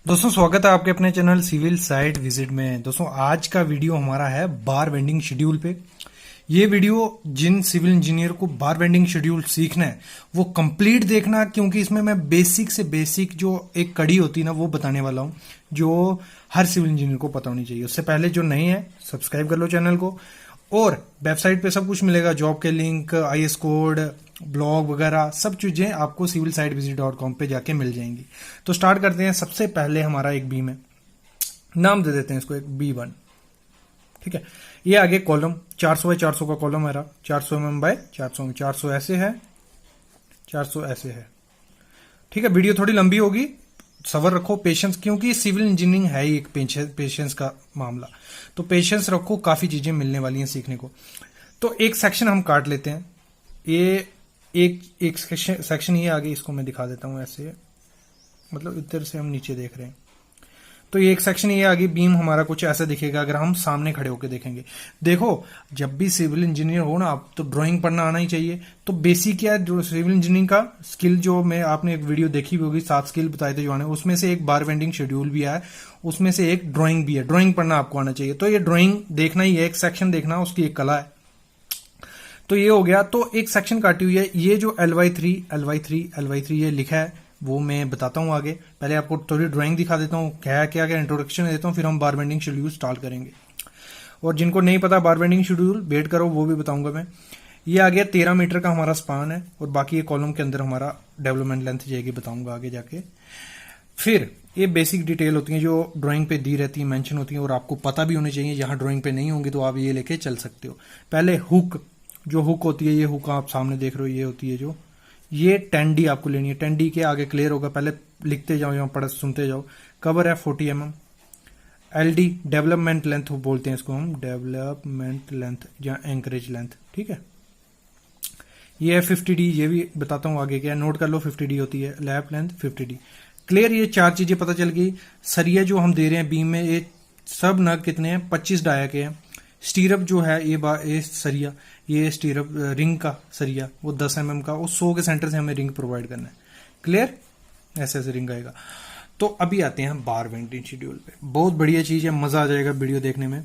दोस्तों स्वागत है आपके अपने चैनल सिविल साइट विजिट में। दोस्तों आज का वीडियो हमारा है बार बेंडिंग शेड्यूल पे। ये वीडियो जिन सिविल इंजीनियर को बार बेंडिंग शेड्यूल सीखना है वो कंप्लीट देखना, क्योंकि इसमें मैं बेसिक से बेसिक जो एक कड़ी होती है ना वो बताने वाला हूँ जो हर सिविल इंजीनियर को पता होनी चाहिए। उससे पहले जो नहीं है सब्सक्राइब कर लो चैनल को, और वेबसाइट पे सब कुछ मिलेगा, जॉब के लिंक, आईएस कोड, ब्लॉग वगैरह सब चीजें आपको civilsitevisit.com पे जाके मिल जाएंगी। तो स्टार्ट करते हैं। सबसे पहले हमारा एक बीम है, नाम दे देते हैं इसको एक B1। ठीक है, ये आगे कॉलम 400 बाय 400 का कॉलम है रहा, 400 mm बाय 400 mm, 400 ऐसे है, 400 ऐसे है। ठीक है, वीडियो थोड़ी लंबी होगी, सबर रखो, पेशेंस, क्योंकि सिविल इंजीनियरिंग है ही एक पेशेंस का मामला। तो पेशेंस रखो, काफी चीजें मिलने वाली हैं सीखने को। तो एक सेक्शन हम काट लेते हैं। ये एक सेक्शन ये आगे, इसको मैं दिखा देता हूं ऐसे, मतलब इधर से हम नीचे देख रहे हैं। तो ये एक सेक्शन ये आगे बीम हमारा कुछ ऐसा दिखेगा अगर हम सामने खड़े होकर देखेंगे। देखो, जब भी सिविल इंजीनियर हो ना आप, तो ड्राइंग पढ़ना आना ही चाहिए। तो बेसिक क्या है जो सिविल इंजीनियरिंग का स्किल, जो मैं आपने एक वीडियो देखी भी होगी, 7 स्किल बताए थे जो आने, उसमें से एक बार बेंडिंग शेड्यूल भी है, उसमें से एक ड्राइंग भी है। ड्राइंग पढ़ना आपको आना चाहिए। तो ये ड्राइंग देखना ही है, एक सेक्शन देखना, उसकी एक कला है। तो ये हो गया। तो एक सेक्शन काटी हुई है। ये जो LY3 ये लिखा है वो मैं बताता हूं आगे। पहले आपको थोड़ी ड्राइंग दिखा देता हूं, क्या क्या इंट्रोडक्शन देता हूं, फिर हम बार बेंडिंग शेड्यूल स्टार्ट करेंगे। और जिनको नहीं पता बार बेंडिंग शेड्यूल, वेट करो, वो भी बताऊंगा मैं। ये आ गया 13 मीटर का हमारा स्पान है, और बाकी ये कॉलम के अंदर हमारा डेवलपमेंट लेंथ जाएगी, बताऊंगा आगे जाके। फिर ये बेसिक डिटेल होती है जो ड्राइंग पे दी रहती है, मेंशन होती है, और आपको पता भी होनी चाहिए। यहाँ ड्राइंग पे नहीं होंगी तो आप ये लेके चल सकते हो। पहले हुक, जो हुक होती है, ये हुक आप सामने देख रहे हो, ये होती है जो, ये 10D आपको लेनी है। 10D के आगे क्लियर होगा, पहले लिखते जाओ, यहाँ पढ़ सुनते जाओ। कवर है 40 mm। LD डेवलपमेंट लेंथ बोलते हैं इसको हम, डेवलपमेंट लेंथ या एंकरेज लेंथ। ठीक है, ये है 50D, ये भी बताता हूँ आगे क्या है, नोट कर लो। 50D होती है लैप लेंथ 50D। क्लियर, ये 4 चीजें पता चल गई। सरिया जो हम दे रहे हैं बीम में, ये सब नग कितने हैं, 25 डाया के हैं। स्टीरअप जो है ये सरिया, ये स्टीरअप रिंग का सरिया, वो 10 mm का, वो 100 के सेंटर से हमें रिंग प्रोवाइड करना है। क्लियर, ऐसे ऐसे रिंग आएगा। तो अभी आते हैं बार बेंडिंग शेड्यूल पे। बहुत बढ़िया चीज है, मजा आ जाएगा वीडियो देखने में।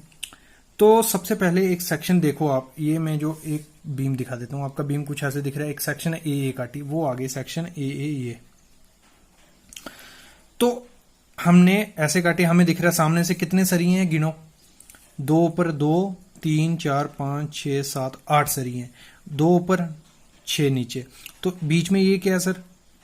तो सबसे पहले एक सेक्शन देखो आप, ये मैं जो एक बीम दिखा देता हूँ। आपका बीम कुछ ऐसे दिख रहा है, एक सेक्शन है ए काटी, वो आगे सेक्शन ए। तो हमने ऐसे काटे, हमें दिख रहा है सामने से कितने सरिये हैं, गिनो। 2 ऊपर 2, 3, 4, 5, 6, 7, 8 सरिये हैं। 2 ऊपर 6 नीचे। तो बीच में ये क्या है सर,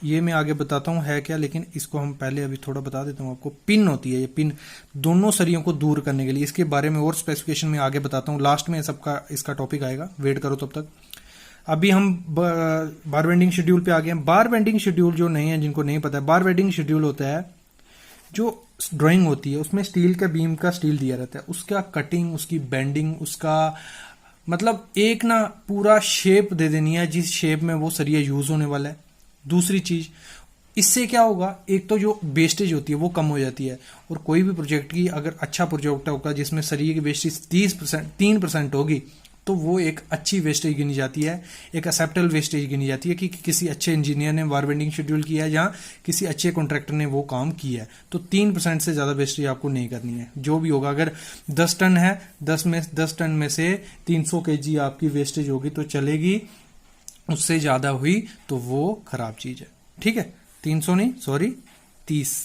ये मैं आगे बताता हूँ है क्या, लेकिन इसको हम पहले अभी थोड़ा बता देता हूँ आपको। पिन होती है, ये पिन दोनों सरियों को दूर करने के लिए। इसके बारे में और स्पेसिफिकेशन में आगे बताता हूँ, लास्ट में सबका इसका टॉपिक आएगा, वेट करो तब तक। अभी हम बार बेंडिंग शेड्यूल पे आ गए हैं। बार बेंडिंग शेड्यूल जो नहीं है, जिनको नहीं पता है, बार बेंडिंग शेड्यूल होता है जो ड्राइंग होती है, उसमें स्टील का बीम का स्टील दिया रहता है, उसका कटिंग, उसकी बेंडिंग, उसका मतलब एक ना पूरा शेप दे देनी है जिस शेप में वो सरिया यूज होने वाला है। दूसरी चीज, इससे क्या होगा, एक तो जो वेस्टेज होती है वो कम हो जाती है, और कोई भी प्रोजेक्ट की अगर अच्छा प्रोजेक्ट होगा जिसमें सरिये की वेस्टेज 3% होगी, तो वो एक अच्छी वेस्टेज गिनी जाती है, एक एक्सेप्टेबल वेस्टेज गिनी जाती है कि किसी अच्छे इंजीनियर ने बार बेंडिंग शेड्यूल किया है या किसी अच्छे कॉन्ट्रैक्टर ने वो काम किया है। तो 3% से ज्यादा वेस्टेज आपको नहीं करनी है। जो भी होगा, अगर 10 टन है, 10 टन में से 300 kg आपकी वेस्टेज होगी तो चलेगी, उससे ज्यादा हुई तो वो खराब चीज है। ठीक है, 300 नहीं, सॉरी 30।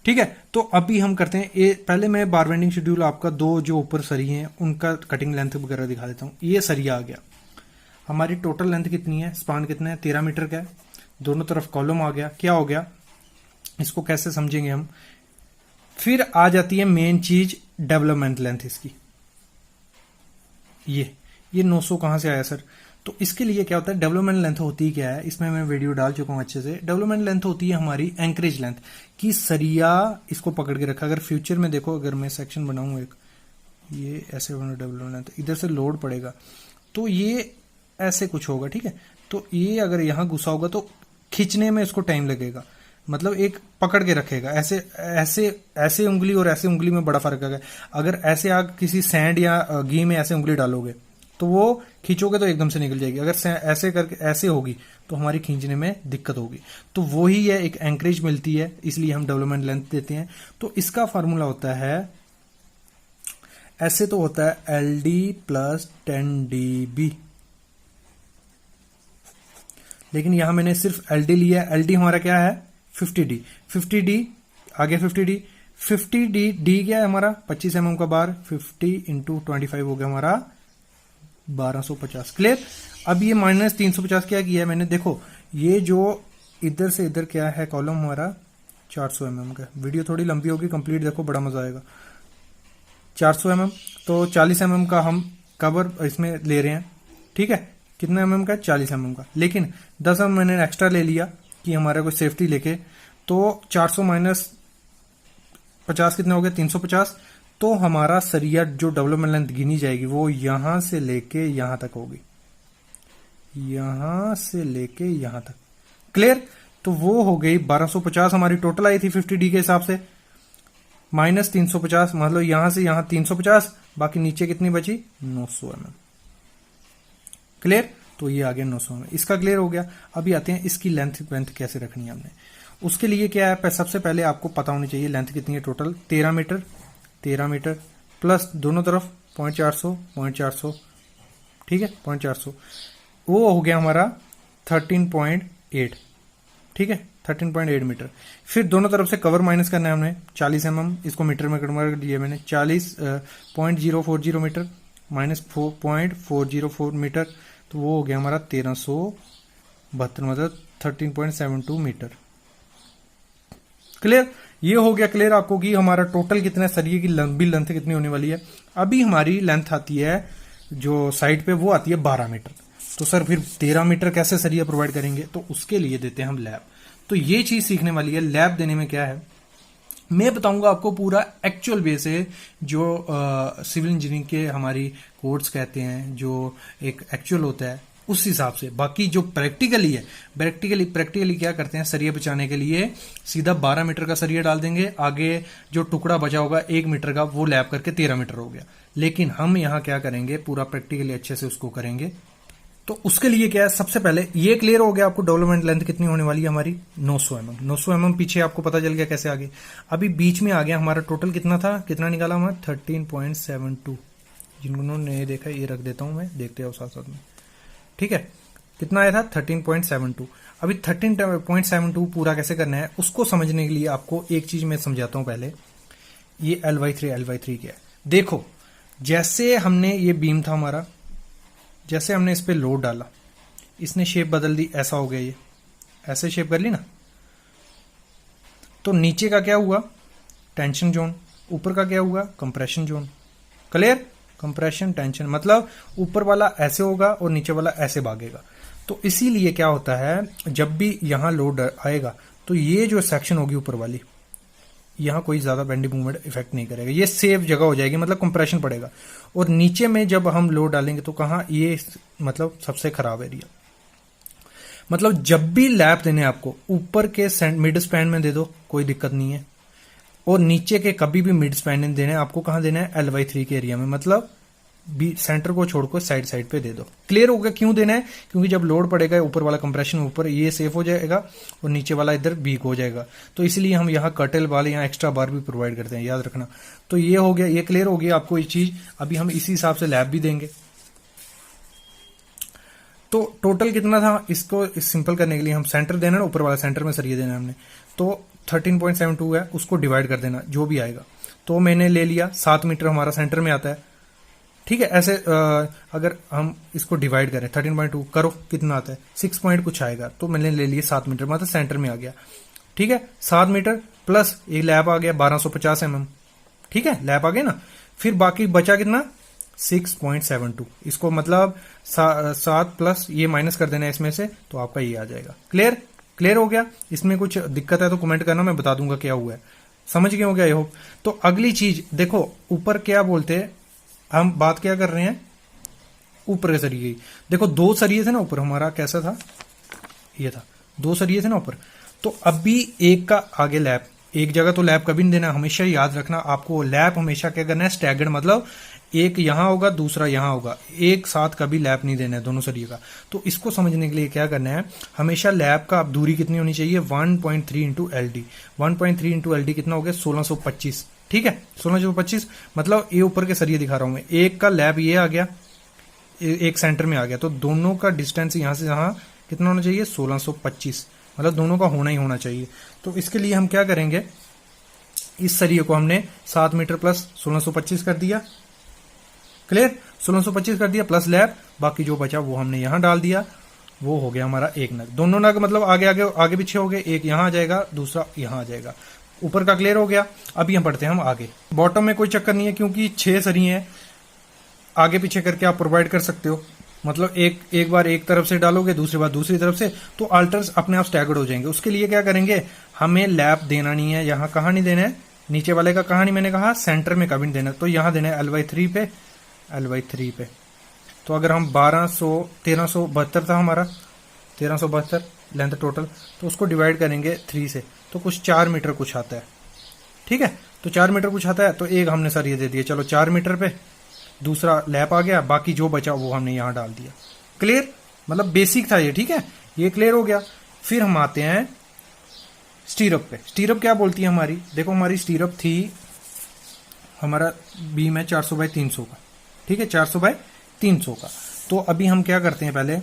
ठीक है, तो अभी हम करते हैं ये। पहले मैं बार बेंडिंग शेड्यूल आपका दो जो ऊपर सरिये हैं उनका कटिंग लेंथ वगैरह दिखा देता हूं। ये सरिया आ गया, हमारी टोटल लेंथ कितनी है, स्पान कितना है, 13 मीटर का है। दोनों तरफ कॉलम आ गया। क्या हो गया, इसको कैसे समझेंगे हम। फिर आ जाती है मेन चीज, डेवलपमेंट लेंथ इसकी। ये 900 कहां से आया सर, तो इसके लिए क्या होता है, डेवलपमेंट लेंथ होती क्या है, इसमें मैं वीडियो डाल चुका हूं अच्छे से। डेवलपमेंट लेंथ होती है हमारी एंकरेज लेंथ, कि सरिया इसको पकड़ के रखा। अगर फ्यूचर में देखो, अगर मैं सेक्शन बनाऊं एक, ये ऐसे बना डेवलपमेंट लेंथ, इधर से लोड पड़ेगा तो ये ऐसे कुछ होगा। ठीक है, तो ये अगर यहां घुसा होगा तो खींचने में इसको टाइम लगेगा, मतलब एक पकड़ के रखेगा। ऐसे ऐसे ऐसे उंगली और ऐसे उंगली में बड़ा फर्क है। अगर ऐसे आप किसी सैंड या घी में ऐसे उंगली डालोगे तो वो खींचोगे तो एकदम से निकल जाएगी। अगर ऐसे करके ऐसे होगी तो हमारी खींचने में दिक्कत होगी। तो वही है, एक एंकरेज मिलती है, इसलिए हम डेवलपमेंट लेंथ देते हैं। तो इसका फार्मूला होता है, ऐसे तो होता है LD प्लस 10dB, लेकिन यहां मैंने सिर्फ LD लिया है। LD हमारा क्या है 50D, 50D आगे 50D, 50D D क्या है हमारा 25 mm का बार, 50 इंटू 25 हो गया हमारा 1250। क्लियर। अब ये माइनस 350 क्या किया है मैंने, देखो ये जो इधर से इधर क्या है कॉलम हमारा 400 mm का। वीडियो थोड़ी लंबी होगी, कंप्लीट देखो, बड़ा मजा आएगा। 400 mm, तो 40 mm का हम कवर इसमें ले रहे हैं, ठीक है। कितना mm का, 40 mm का, लेकिन 10 mm मैंने एक्स्ट्रा ले लिया कि हमारा कोई सेफ्टी लेके। तो 400 माइनस 50 कितना हो गया 350। तो हमारा सरिया जो डेवलपमेंट लेंथ गिनी जाएगी वो यहां से लेके यहां तक होगी, यहां से लेके यहां तक। क्लियर। तो वो हो गई 1250 हमारी टोटल आई थी 50D के हिसाब से, माइनस 350, मतलब यहां से यहां 350, बाकी नीचे कितनी बची 900 mm। क्लियर। तो ये आ गया 900 mm, इसका क्लियर हो गया। अभी आते हैं इसकी लेंथ कैसे रखनी है हमने। उसके लिए क्या है, सबसे पहले आपको पता होनी चाहिए लेंथ कितनी है टोटल, 13 मीटर, 13 मीटर प्लस दोनों तरफ 0.400, ठीक है 0.400, वो हो गया हमारा 13.8, ठीक है 13.8 मीटर। फिर दोनों तरफ से कवर माइनस करना है हमने 40 mm, इसको मीटर में कन्वर्ट कर दिया मैंने, 40.040 मीटर माइनस 4.404 मीटर, तो वो हो गया हमारा 1372, मतलब 13.72 मीटर। क्लियर। ये हो गया क्लियर आपको कि हमारा टोटल कितना सरिये की लंबी लेंथ कितनी होने वाली है। अभी हमारी लेंथ आती है जो साइड पे, वो आती है 12 मीटर। तो सर फिर 13 मीटर कैसे सरिया प्रोवाइड करेंगे, तो उसके लिए देते हैं हम लैब। तो ये चीज सीखने वाली है। लैब देने में क्या है, मैं बताऊंगा आपको पूरा एक्चुअल वे से, जो सिविल इंजीनियरिंग के हमारी कोड्स कहते हैं, जो एक एक्चुअल होता है उस हिसाब से। बाकी जो प्रैक्टिकली है, प्रैक्टिकली क्या करते हैं, सरिया बचाने के लिए सीधा 12 मीटर का सरिया डाल देंगे, आगे जो टुकड़ा बचा होगा 1 मीटर का वो लैब करके 13 मीटर हो गया। लेकिन हम यहाँ क्या करेंगे, पूरा प्रैक्टिकली अच्छे से उसको करेंगे। तो उसके लिए क्या है, सबसे पहले ये क्लियर हो गया आपको डेवलपमेंट लेंथ कितनी होने वाली है हमारी 900 mm। 900 mm पीछे आपको पता चल गया कैसे आगे। अभी बीच में आ गया हमारा टोटल कितना था, कितना निकाला हमारा 13.72। जिन्होंने देखा ये रख देता हूं मैं, देखते हैं साथ साथ में, ठीक है। कितना आया था 13.72। अभी 13.72 पूरा कैसे करना है उसको समझने के लिए आपको एक चीज मैं समझाता हूं पहले। ये L/3 क्या है, देखो जैसे हमने ये बीम था हमारा, जैसे हमने इस पे लोड डाला, इसने शेप बदल दी, ऐसा हो गया, ये ऐसे शेप कर ली ना। तो नीचे का क्या हुआ, टेंशन जोन, ऊपर का क्या हुआ, compression zone. Clear. Compression tension मतलब ऊपर वाला ऐसे होगा और नीचे वाला ऐसे भागेगा। तो इसीलिए क्या होता है, जब भी यहां लोड आएगा तो ये जो सेक्शन होगी ऊपर वाली, यहां कोई ज्यादा बेंडिंग मूवमेंट इफेक्ट नहीं करेगा, ये सेफ जगह हो जाएगी, मतलब कंप्रेशन पड़ेगा। और नीचे में जब हम लोड डालेंगे तो कहां, ये मतलब सबसे खराब एरिया। मतलब जब भी लैप देने आपको, ऊपर के मिड स्पैन में दे दो कोई दिक्कत नहीं है, और नीचे के कभी भी मिड स्पैन में देने आपको कहां देना है, L/3 के एरिया में, मतलब सेंटर को छोड़कर साइड पे दे दो। क्लियर हो गया क्यों देना है, क्योंकि जब लोड पड़ेगा ऊपर वाला कंप्रेशन ऊपर, ये सेफ हो जाएगा और नीचे वाला इधर वीक हो जाएगा। तो इसलिए हम यहाँ कर्टेल वाले यहाँ एक्स्ट्रा बार भी प्रोवाइड करते हैं, याद रखना। तो ये हो गया, ये क्लियर हो गया आपको ये चीज। अभी हम इसी हिसाब से लैब भी देंगे। तो टोटल कितना था, इसको सिंपल करने के लिए हम सेंटर देना, ऊपर वाला सेंटर में सरिया देना हमने, तो 13.72 है, उसको डिवाइड कर देना जो भी आएगा। तो मैंने ले लिया 7 मीटर हमारा सेंटर में आता है, ठीक है। ऐसे अगर हम इसको डिवाइड करें 13.2 करो कितना आता है, 6 पॉइंट कुछ आएगा, तो मैंने ले लिया 7 मीटर, मतलब सेंटर में आ गया, ठीक है। 7 मीटर प्लस ये लैब आ गया 1250 mm, ठीक है, लैब आ गया ना। फिर बाकी बचा कितना 6.72, इसको मतलब 7 प्लस ये माइनस कर देना है इसमें से, तो आपका ये आ जाएगा। क्लियर हो गया। इसमें कुछ दिक्कत है तो कमेंट करना, मैं बता दूंगा क्या हुआ है। समझ गए हो गया, आई होप। तो अगली चीज देखो, ऊपर क्या बोलते हैं, हम बात क्या कर रहे हैं, ऊपर के सरिये की। देखो 2 सरिये थे ना ऊपर, हमारा कैसा था, ये था 2 सरिये थे ना ऊपर। तो अभी एक का आगे लैप, एक जगह तो लैप कभी नहीं देना, हमेशा याद रखना आपको लैप हमेशा क्या करना है, स्टैगर्ड, मतलब एक यहां होगा दूसरा यहां होगा, एक साथ कभी लैप नहीं देना है दोनों सरिये का। तो इसको समझने के लिए क्या करना है, हमेशा लैप का अब दूरी कितनी होनी चाहिए, 1.3 into L D. 1.3 into L D कितना हो गया, 1625। ठीक है, 1625 मतलब ये ऊपर के सरिये दिखा रहा हूं मैं, एक का लैप ये आ गया, एक सेंटर में आ गया, तो दोनों का डिस्टेंस यहां से यहां कितना होना चाहिए, 1625, मतलब दोनों का होना ही होना चाहिए। तो इसके लिए हम क्या करेंगे, इस सरिये को हमने 7 मीटर प्लस 1625 कर दिया, क्लियर, 1625 कर दिया प्लस लैप, बाकी जो बचा वो हमने यहां डाल दिया, वो हो गया हमारा एक नग। दोनों नग मतलब आगे आगे आगे पीछे हो गए, एक यहां आ जाएगा दूसरा यहां आ जाएगा, ऊपर का क्लियर हो गया। अभी हम बढ़ते हैं हम आगे, बॉटम में कोई चक्कर नहीं है क्योंकि 6 सरिये हैं, आगे पीछे करके आप प्रोवाइड कर सकते हो, मतलब एक बार एक तरफ से डालोगे दूसरी बार दूसरी तरफ से, तो अल्टर्स अपने आप स्टैगर्ड हो जाएंगे। उसके लिए क्या करेंगे, हमें लैप देना नहीं है, यहां कहां नहीं देना है, नीचे वाले का कहां नहीं, मैंने कहा सेंटर में कभी नहीं देना, तो यहां देना है L/3 पे, L/3 पे। तो अगर हम 1372 था हमारा, 1372 लेंथ टोटल, तो उसको डिवाइड करेंगे 3 से, तो कुछ 4 मीटर कुछ आता है। ठीक है, तो 4 मीटर कुछ आता है, तो एक हमने सर ये दे दिया, चलो 4 मीटर पे, दूसरा लैप आ गया, बाकी जो बचा वो हमने यहां डाल दिया। क्लियर, मतलब बेसिक था ये। ठीक है, ये क्लियर हो गया। फिर हम आते हैं स्टीरअप पे। स्टीरअप क्या बोलती है हमारी, देखो हमारी स्टीरअप थी, हमारा बीम है 400 बाई 300 का, ठीक है, 400 बाई 300 का। तो अभी हम क्या करते हैं, पहले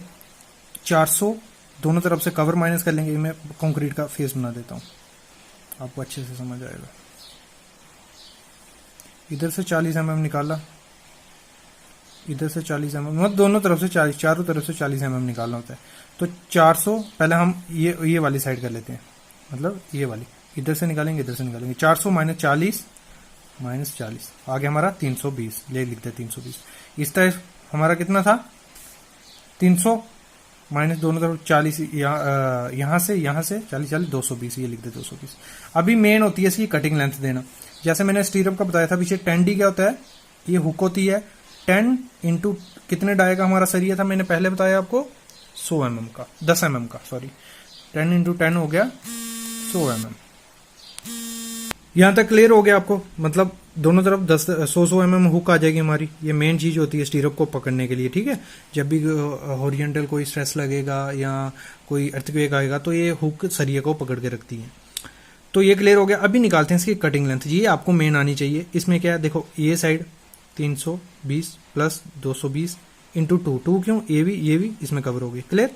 400 दोनों तरफ से कवर माइनस कर लेंगे, मैं कंक्रीट का फेस बना देता हूं, आपको अच्छे से समझ आएगा। इधर से 40 mm निकाला, इधर से 40 mm, मतलब दोनों तरफ से 40, चारों तरफ से 40 mm निकालना होता है। तो 400 पहले हम ये वाली साइड कर लेते हैं, मतलब ये वाली, इधर से निकालेंगे इधर से निकालेंगे, 400 माइनस 40 आगे हमारा 320, ले लिखते हैं 320। इस तरह हमारा कितना था, 300 माइनस दोनों तरफ 40, यहां से 40 220, ये लिख दे 220। अभी मेन होती है इसकी कटिंग लेंथ देना। जैसे मैंने स्टीरअप का बताया था पीछे, 10D क्या होता है, ये हुक होती है, 10 इंटू कितने डाई का हमारा सरिया था, मैंने पहले बताया आपको 100 mm का, 10 mm का, सॉरी, 10 इंटू 10 हो गया 100 mm। यहां तक क्लियर हो गया आपको, मतलब दोनों तरफ 100 mm हुक आ जाएगी हमारी। ये मेन चीज होती है स्टीरअप को पकड़ने के लिए। ठीक है, जब भी हॉरिजॉन्टल कोई स्ट्रेस लगेगा या कोई अर्थक्वेक आएगा तो ये हुक सरिया को पकड़ के रखती है। तो ये क्लियर हो गया। अभी निकालते हैं इसकी कटिंग लेंथ, ये आपको मेन आनी चाहिए। इसमें क्या है, देखो ये साइड 320 प्लस 220 इंटू 2 क्यों, ये भी इसमें कवर हो गई, क्लियर,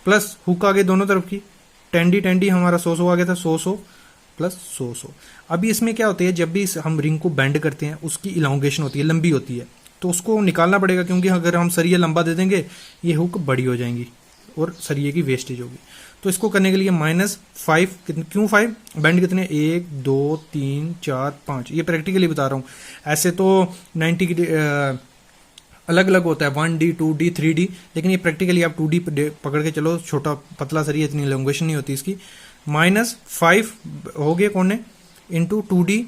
प्लस हुक आ गई दोनों तरफ की, 10D हमारा 100 आ गया था, 100 प्लस 100। अभी इसमें क्या होती है, जब भी हम रिंग को बेंड करते हैं उसकी इलांगेशन होती है, लंबी होती है, तो उसको निकालना पड़ेगा, क्योंकि अगर हम सरिया लंबा दे देंगे ये हुक बड़ी हो जाएंगी और सरिये की वेस्टेज होगी। तो इसको करने के लिए -5, क्यों 5, बेंड कितने, 1 2 3 4 5, ये प्रैक्टिकली बता रहा हूं। ऐसे तो 90 की अलग अलग होता है, 1D 2D 3D, लेकिन ये प्रैक्टिकली आप 2D पकड़ के चलो, छोटा पतला सरिया, इतनी इलांगेशन नहीं होती इसकी। -5 हो गए कोने इंटू 2D,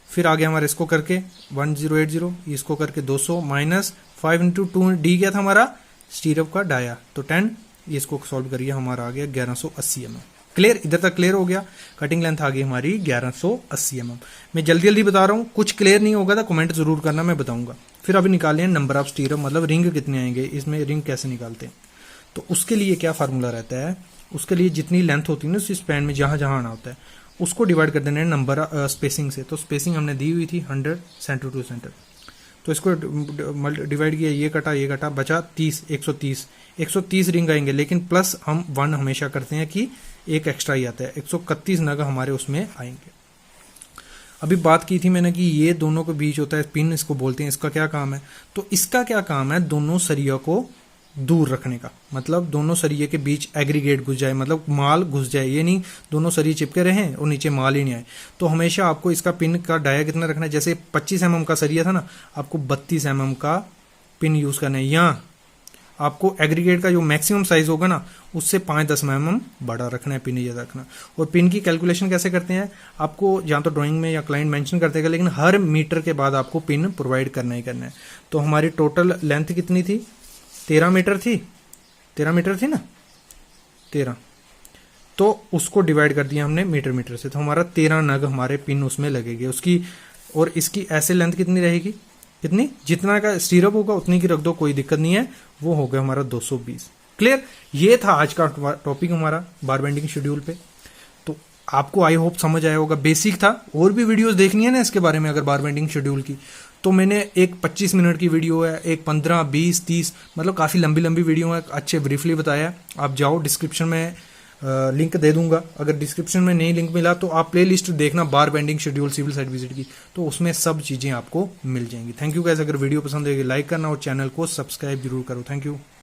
फिर आगे हमारे इसको करके 1080, इसको करके 200, -5 इंटू 2D क्या था हमारा, स्टीरअप का डाया, तो 10, इसको सॉल्व करिए, हमारा आ गया 1180 mm। क्लियर, इधर तक क्लियर हो गया। कटिंग लेंथ आ गई हमारी 1180 mm। मैं जल्दी जल्दी बता रहा हूँ, कुछ क्लियर नहीं होगा तो कमेंट जरूर करना, मैं बताऊंगा। फिर अभी निकालें नंबर ऑफ स्टीरअप, मतलब रिंग कितने आएंगे, इसमें रिंग कैसे निकालते हैं। तो उसके लिए क्या फार्मूला रहता है, उसके लिए जितनी लेंथ होती है ना उस स्पैन में जहां जहां आना होता है, उसको डिवाइड कर देना है नंबर स्पेसिंग से। तो स्पेसिंग हमने दी हुई थी 100 सेंटर टू सेंटर, तो इसको डिवाइड किया, ये कटा, बचा 30, 130 रिंग आएंगे, लेकिन प्लस हम 1 हमेशा करते हैं कि एक एक्स्ट्रा ही आता है, 131 नग हमारे उसमें आएंगे। अभी बात की थी मैंने कि ये दोनों के बीच होता है पिन, इसको बोलते हैं, इसका क्या काम है, तो इसका क्या काम है, दोनों सरिया को दूर रखने का, मतलब दोनों सरिये के बीच एग्रीगेट घुस जाए, मतलब माल घुस जाए, ये नहीं दोनों सरिये चिपके रहे और नीचे माल ही नहीं आए। तो हमेशा आपको इसका पिन का डाया कितना रखना है, जैसे 25 mm का सरिया था ना, आपको 32 mm का पिन यूज करना है, या आपको एग्रीगेट का जो मैक्सिमम साइज होगा ना उससे 5-10 mm बड़ा रखना है, पिन ज्यादा रखना। और पिन की कैलकुलेशन कैसे करते हैं, आपको जहां तो ड्राइंग में या क्लाइंट मेंशन करते हैं, लेकिन हर मीटर के बाद आपको पिन प्रोवाइड करना ही करना है। तो हमारी टोटल लेंथ कितनी थी, 13 मीटर थी, 13 मीटर थी ना, 13 तो उसको डिवाइड कर दिया हमने मीटर मीटर से, तो हमारा 13 नग हमारे पिन उसमें लगेंगे उसकी। और इसकी ऐसे लेंथ कितनी रहेगी, कितनी, जितना का स्टीरअप होगा उतनी की रख दो, कोई दिक्कत नहीं है। वो हो गया हमारा 220। क्लियर, ये था आज का टॉपिक हमारा बार बेंडिंग शेड्यूल पे। तो आपको आई होप समझ आया होगा, बेसिक था। और भी वीडियोस देखनी है ना इसके बारे में अगर बार बेंडिंग शेड्यूल की, तो मैंने एक 25 मिनट की वीडियो है, एक 15, 20, 30, मतलब काफ़ी लंबी लंबी वीडियो है, अच्छे ब्रीफली बताया। आप जाओ, डिस्क्रिप्शन में लिंक दे दूंगा। अगर डिस्क्रिप्शन में नहीं लिंक मिला तो आप प्ले लिस्ट देखना bar bending schedule civil site visit की, तो उसमें सब चीज़ें आपको मिल जाएंगी। थैंक यू गाइस, अगर वीडियो पसंद आएगी लाइक करना और चैनल को सब्सक्राइब जरूर करो। Thank you.